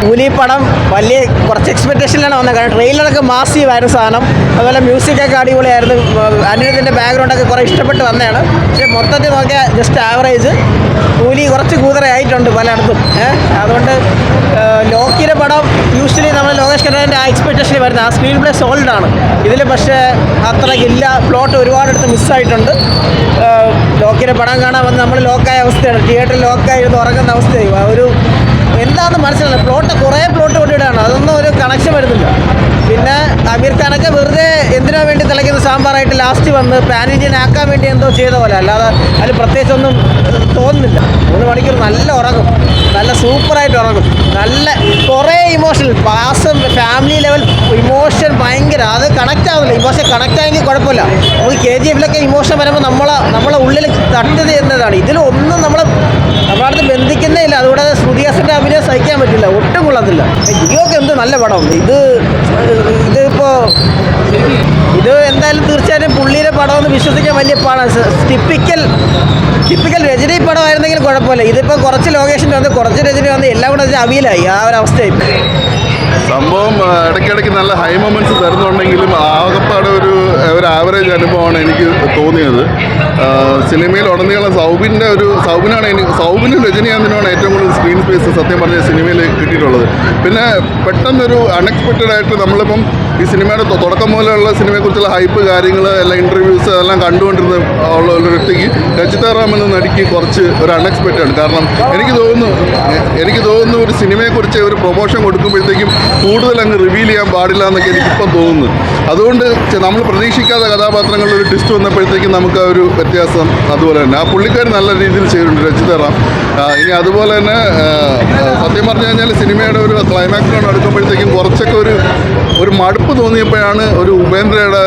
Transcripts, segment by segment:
കൂലി പടം വലിയ കുറച്ച് എക്സ്പെക്റ്റേഷനിലാണ് വന്നത്. കാരണം ട്രെയിലറൊക്കെ മാസീവ് ആയിരുന്നു സാധനം. അതുപോലെ മ്യൂസിക്കൊക്കെ അടിപൊളിയായിരുന്നു. അനിരുദ്ധിൻ്റെ ബാക്ക്ഗ്രൗണ്ടൊക്കെ കുറേ ഇഷ്ടപ്പെട്ട് വന്നതാണ്. പക്ഷേ മൊത്തത്തിൽ നോക്കിയാൽ ജസ്റ്റ് ആവറേജ്. കൂലി കുറച്ച് കൂതറയായിട്ടുണ്ട് പലയിടത്തും. അതുകൊണ്ട് ലോക്കിയുടെ പടം യൂഷ്വലി നമ്മൾ ലോകേഷ് കനകൻ്റെ ആ എക്സ്പെക്റ്റേഷനിൽ വരുന്നത്. ആ സ്ക്രീൻ പ്ലേ സോൾഡാണ്. ഇതിൽ പക്ഷേ അത്രയ്ക്കില്ല. പ്ലോട്ട് ഒരുപാടെടുത്ത് മിസ്സായിട്ടുണ്ട്. ലോക്കിയുടെ പടം കാണാൻ വന്ന് നമ്മൾ ലോക്കായ അവസ്ഥയാണ്. തിയേറ്ററിൽ ലോക്കായിരുന്നു ഉറങ്ങുന്ന അവസ്ഥയായി. ഒരു എന്താണെന്ന് മനസ്സിലായില്ല. കുറേ പ്ലോട്ട് കൊണ്ടിടാണ്. അതൊന്നും ഒരു കണക്ഷൻ വരുന്നില്ല. പിന്നെ അമീർ ഖാനൊക്കെ വെറുതെ എന്തിനോ വേണ്ടി തിളയ്ക്കുന്ന സാമ്പാറായിട്ട് ലാസ്റ്റ് വന്ന് പാൻ ഇന്ത്യൻ ആക്കാൻ വേണ്ടി എന്തോ ചെയ്ത പോലെ, അല്ലാതെ അതിൽ പ്രത്യേകിച്ചൊന്നും തോന്നുന്നില്ല. 3 മണിക്കൂർ നല്ല ഉറങ്ങും, നല്ല സൂപ്പറായിട്ട് ഉറങ്ങും. നല്ല കുറേ ഇമോഷണൽ പാസം ഫാമിലി ലെവൽ ഇമോഷൻ ഭയങ്കര. അത് കണക്റ്റ് ആവുന്നില്ല. ഇമോഷൻ കണക്റ്റ് ആയെങ്കിൽ കുഴപ്പമില്ല. നമുക്ക് KGF ഇമോഷൻ വരുമ്പോൾ നമ്മളെ ഉള്ളിൽ തട്ട് ചെയ്യുന്നതാണ്. ഇതിലൊന്നും നമ്മളടുത്ത് ബന്ധിക്കുന്നേ ഇല്ല. അതുകൂടാതെ ശ്രുതിഹാസൻ്റെ അഭിനയം സഹിക്കാൻ പറ്റില്ല, ഒട്ടും കൊള്ളത്തില്ല. ജിയോക്ക് എന്ത് നല്ല പടമുണ്ട്. ഇത് എന്തായാലും തീർച്ചയായിട്ടും പുള്ളിയുടെ പടമെന്ന് വിശ്വസിക്കാൻ വലിയ പാടാണ്. ടിപ്പിക്കൽ രജനി പടമായിരുന്നെങ്കിലും കുഴപ്പമില്ല. ഇതിപ്പോൾ കുറച്ച് ലൊക്കേഷനിൽ വന്ന് കുറച്ച് രജനി വന്ന് എല്ലാം കൂടെ അവിയലായി. ആ ഒരു അവസ്ഥയായി. സംഭവം ഇടയ്ക്കിടയ്ക്ക് നല്ല ഹൈ മൊമെൻറ്റ്സ് തരുന്നുണ്ടെങ്കിലും ആകപ്പാടെ ഒരു ആവറേജ് അനുഭവമാണ് എനിക്ക് തോന്നിയത്. സിനിമയിൽ ഉടനീളം സൗബിനും രജനീകാന്തിനുമാണ് ഏറ്റവും കൂടുതൽ സ്ക്രീൻ സ്പേസ് സത്യം പറഞ്ഞ സിനിമയിൽ കിട്ടിയിട്ടുള്ളത്. പിന്നെ പെട്ടെന്നൊരു അൺഎക്സ്പെക്റ്റഡ് ആയിട്ട് നമ്മളിപ്പം ഈ സിനിമയുടെ തുടക്കം മുതലുള്ള സിനിമയെക്കുറിച്ചുള്ള ഹൈപ്പ് കാര്യങ്ങൾ എല്ലാം ഇൻ്റർവ്യൂസ് എല്ലാം കണ്ടുകൊണ്ടിരുന്ന ഉള്ള ഒരു വ്യക്തിക്ക് രജിതാറാം എന്ന നടിക്ക് കുറച്ച് ഒരു അൺഎക്സ്പെക്റ്റഡ് ആണ്. കാരണം എനിക്ക് തോന്നുന്നു ഒരു സിനിമയെക്കുറിച്ച് ഒരു പ്രൊമോഷൻ കൊടുക്കുമ്പോഴത്തേക്കും കൂടുതൽ അങ്ങ് റിവീൽ ചെയ്യാൻ പാടില്ല എന്നൊക്കെ എനിക്കിപ്പം തോന്നുന്നു. അതുകൊണ്ട് നമ്മൾ പ്രതീക്ഷിക്കാത്ത കഥാപാത്രങ്ങളുടെ ഒരു ട്വിസ്റ്റ് വന്നപ്പോഴത്തേക്കും നമുക്ക് ആ ഒരു വ്യത്യാസം അതുപോലെ തന്നെ ആ പുള്ളിക്കാർ നല്ല രീതിയിൽ ചെയ്തിട്ടുണ്ട് രജിതാറാം. ഇനി അതുപോലെ തന്നെ സത്യം പറഞ്ഞു കഴിഞ്ഞാൽ സിനിമയുടെ ഒരു ക്ലൈമാക്സിനോട് അടുക്കുമ്പോഴത്തേക്കും കുറച്ചൊക്കെ ഒരു മടുപ്പ് തോന്നിയപ്പോഴാണ് ഒരു ഉപേന്ദ്രയുടെ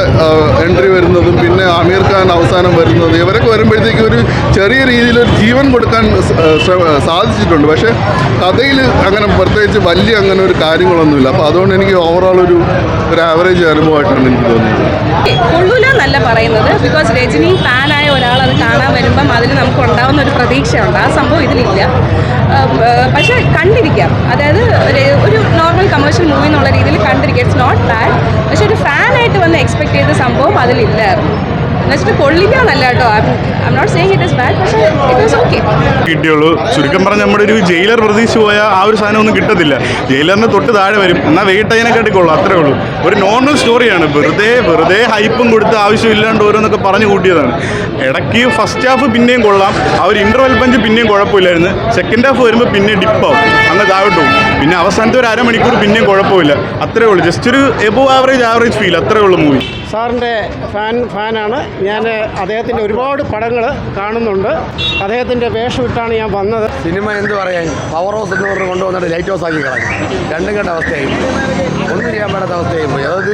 എൻട്രി വരുന്നതും പിന്നെ അമീർ ഖാൻ അവസാനം വരുന്നത്. ഇവരൊക്കെ വരുമ്പോഴത്തേക്കും ഒരു ചെറിയ രീതിയിൽ ഒരു ജീവൻ കൊടുക്കാൻ സാധിച്ചിട്ടുണ്ട്. പക്ഷേ കഥയിൽ അങ്ങനെ പ്രത്യേകിച്ച് വലിയ അങ്ങനെ ഒരു കാര്യങ്ങളൊന്നുമില്ല. അപ്പോൾ അതുകൊണ്ട് എനിക്ക് ഓവറോൾ ഒരു ആവറേജ് അനുഭവമായിട്ടാണ് എനിക്ക് തോന്നിയത്. കൊള്ളൂല എന്നല്ല പറയുന്നത്. ബിക്കോസ് രജനി ഫാനായ ഒരാൾ അത് കാണാൻ വരുമ്പം അതിൽ നമുക്ക് ഉണ്ടാകുന്ന ഒരു പ്രതീക്ഷയുണ്ട്. ആ സംഭവം ഇതിലില്ല. പക്ഷേ കണ്ടിരിക്കാം. അതായത് ഒരു നോർമൽ കമേഴ്ഷ്യൽ മൂവി എന്നുള്ള രീതിയിൽ കണ്ടിരിക്കാം. It's not bad. പക്ഷെ ഒരു ഫാനായിട്ട് വന്ന് എക്സ്പെക്ട് ചെയ്ത സംഭവം അതിലില്ലായിരുന്നു. എന്നുവെച്ചിട്ട് കൊള്ളിക്കാന്നല്ല കേട്ടോ. I am not saying it is bad. പക്ഷേ ഇറ്റ് വാസ് ഓക്കെ കിട്ടിയുള്ളൂ. ചുരുക്കം പറഞ്ഞാൽ നമ്മുടെ ഒരു ജയിലർ പ്രതീക്ഷിച്ച് പോയാൽ ആ ഒരു സാധനം ഒന്നും കിട്ടത്തില്ല. ജയിലറിന് തൊട്ട് താഴെ വരും. എന്നാൽ വെയിറ്റ് അതിനെക്കാട്ടി കൊള്ളു, അത്രേ ഉള്ളൂ. ഒരു നോർമൽ സ്റ്റോറിയാണ്. വെറുതെ ഹൈപ്പും കൊടുത്ത് ആവശ്യമില്ലാണ്ട് ഓരോന്നൊക്കെ പറഞ്ഞു കൂട്ടിയതാണ്. ഇടയ്ക്ക് ഫസ്റ്റ് ഹാഫ് പിന്നെയും കൊള്ളാം. ആ ഒരു ഇൻ്റർവെൽ പഞ്ച് പിന്നെയും കുഴപ്പമില്ലായിരുന്നു. സെക്കൻഡ് ഹാഫ് വരുമ്പോൾ പിന്നെ ഡിപ്പാവും, അങ്ങ് താഴോട്ട് പോകും. പിന്നെ അവസാനത്തെ ഒരു അരമണിക്കൂർ പിന്നെയും കുഴപ്പമില്ല. അത്രേ ഉള്ളൂ. ജസ്റ്റ് ഒരു എബോവ് ആവറേജ് ഫീൽ, അത്രേ ഉള്ളൂ മൂവി. സാറിൻ്റെ ഫാനാണ് ഞാൻ. അദ്ദേഹത്തിൻ്റെ ഒരുപാട് പടങ്ങൾ കാണുന്നുണ്ട്. അദ്ദേഹത്തിൻ്റെ വേഷം ഇട്ടാണ് ഞാൻ വന്നത്. സിനിമ എന്ത് പറയാൻ, പവർ ഹൗസ് എന്ന് പറഞ്ഞ് കൊണ്ടുവന്നിട്ട് ലൈറ്റ് ഹൗസ് ആക്കി കളഞ്ഞു. രണ്ടും കണ്ട അവസ്ഥയായി, ഒന്നും ചെയ്യാൻ പറ്റാത്ത അവസ്ഥയായി പോയി. അതായത്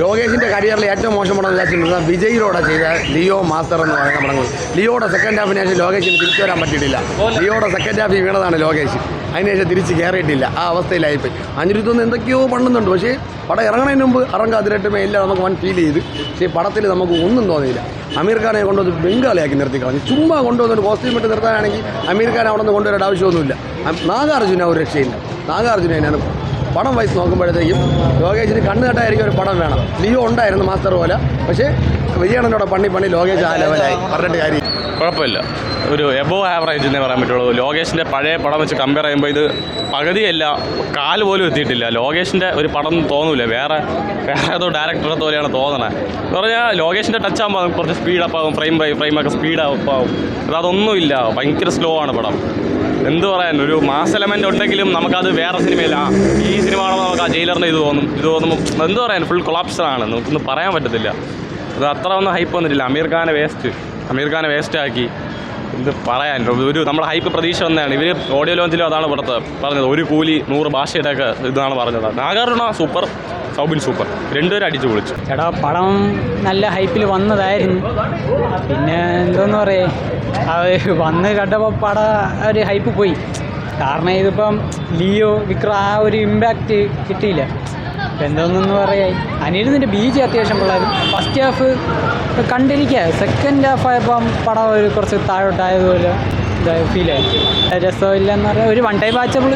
ലോകേഷിൻ്റെ കരിയറിൽ ഏറ്റവും മോശം പടം വിചാരിച്ചിട്ടുണ്ടെങ്കിൽ വിജയിലൂടെ ചെയ്ത ലിയോ മാസ്റ്റർ എന്ന് പറയുന്ന പടങ്ങൾ. ലിയോയുടെ സെക്കൻഡ് ഹാഫിന് ശേഷം ലോകേഷിന് തിരിച്ചു വരാൻ പറ്റിയിട്ടില്ല. ലിയോയുടെ സെക്കൻഡ് ഹാഫിൽ വീണതാണ് ലോകേഷ്. അതിനുശേഷം തിരിച്ച് കയറിയിട്ടില്ല. ആ അവസ്ഥയിലായിപ്പോയി. അനിരുദ്ധൊന്നും എന്തൊക്കെയോ പണ്ടുന്നുണ്ട്. പക്ഷേ പടം ഇറങ്ങുന്നതിന് മുമ്പ് അതിരട്ടുമേ എല്ലാം നമുക്ക് വൺ ഫീൽ ചെയ്ത്. പക്ഷേ പടത്തിൽ നമുക്ക് ഒന്നും തോന്നിയില്ല. അമീർ ഖാനെ കൊണ്ടുവന്ന് ബംഗാളിയാക്കി നിർത്തി കളഞ്ഞു. ചുമ്മാ കൊണ്ടുവന്നൊരു കോസ്റ്റ്യൂം ഇട്ട് നിർത്താനാണെങ്കിൽ അമീർ ഖാൻ അവിടെ നിന്ന് കൊണ്ടുവരേണ്ട ആവശ്യമൊന്നുമില്ല. നാഗാർജുന ഒരു രക്ഷയില്ല. നാഗാർജുനയാണ് പടം വയസ്സ് നോക്കുമ്പോഴത്തേക്കും ലോകേഷിന് കണ്ണ് കെട്ടായിരിക്കും ഒരു പടം വേണം. ലിയോ ഉണ്ടായിരുന്നു മാസ്റ്റർ പോലെ. പക്ഷേ വിജയണ്ണനോടെ പണി ലോകേഷ് ആ ലെവലായി. പറഞ്ഞിട്ട് കാര്യം കുഴപ്പമില്ല. ഒരു എബോവ് ആവറേജ് എന്നേ പറയാൻ പറ്റുള്ളൂ. ലോകേഷിൻ്റെ പഴയ പടം വെച്ച് കമ്പയർ ചെയ്യുമ്പോൾ ഇത് പകുതിയല്ല, കാല് പോലും എത്തിയിട്ടില്ല. ലോകേഷിൻ്റെ ഒരു പടം തോന്നൂല. വേറെ ഏതോ ഡയറക്ടറെ പോലെയാണ് തോന്നണത്. എന്ന് പറഞ്ഞാൽ ലോകേഷിൻ്റെ ടച്ച് ആകുമ്പോൾ കുറച്ച് സ്പീഡപ്പ് ആകും, ഫ്രെയിമൊക്കെ സ്പീഡപ്പ് ആകും. അതൊന്നുമില്ല, ഭയങ്കര സ്ലോ ആണ് പടം. എന്ത് പറയാൻ, ഒരു മാസ് എലമെൻ്റ് ഉണ്ടെങ്കിലും നമുക്കത് വേറെ സിനിമയില്ല. ഈ സിനിമ കാണുമ്പോൾ നമുക്ക് ആ ജയിലറിൻ്റെ ഇത് തോന്നുമ്പോൾ എന്ത് പറയാൻ, ഫുൾ കൊളാപ്സാണ്. നമുക്കൊന്നും പറയാൻ പറ്റത്തില്ല. അത് അത്ര ഒന്നും ഹൈപ്പ് വന്നിട്ടില്ല. അമീർ ഖാനെ വേസ്റ്റ് ആക്കി. എന്ത് പറയാൻ, നമ്മുടെ ഹൈപ്പ് പ്രതീക്ഷ വന്നതാണ്. ഇവർ ഓഡിയോ ലോഞ്ചിലും അതാണ് പറഞ്ഞത്. ഒരു കൂലി 100 ഭാഷയുടെയൊക്കെ ഇതാണ് പറഞ്ഞത്. നാഗാർജുന സൂപ്പർ, സൗബിൻ സൂപ്പർ, രണ്ടുപേരും അടിച്ചു പൊളിച്ചു. എടാ പടം നല്ല ഹൈപ്പിൽ വന്നതായിരുന്നു. പിന്നെ എന്തോന്ന് പറയേ, അത് വന്ന് കണ്ടപ്പോൾ പടം ഒരു ഹൈപ്പ് പോയി. കാരണം ഇതിപ്പം ലിയോ വിക്രം ആ ഒരു ഇമ്പാക്റ്റ് കിട്ടിയില്ല. എന്തോന്നെന്ന് പറയായി. അനിരുദ്ധിൻ്റെ ബീജ് അത്യാവശ്യം കൊള്ളായിരുന്നു. ഫസ്റ്റ് ഹാഫ് കണ്ടിരിക്കുക. സെക്കൻഡ് ഹാഫ് ആയപ്പം പടം കുറച്ച് താഴോട്ടായതുപോലെ ഫീലായി. രസമില്ലെന്ന് പറഞ്ഞാൽ ഒരു വൺ ടൈം വാച്ചബിൾ.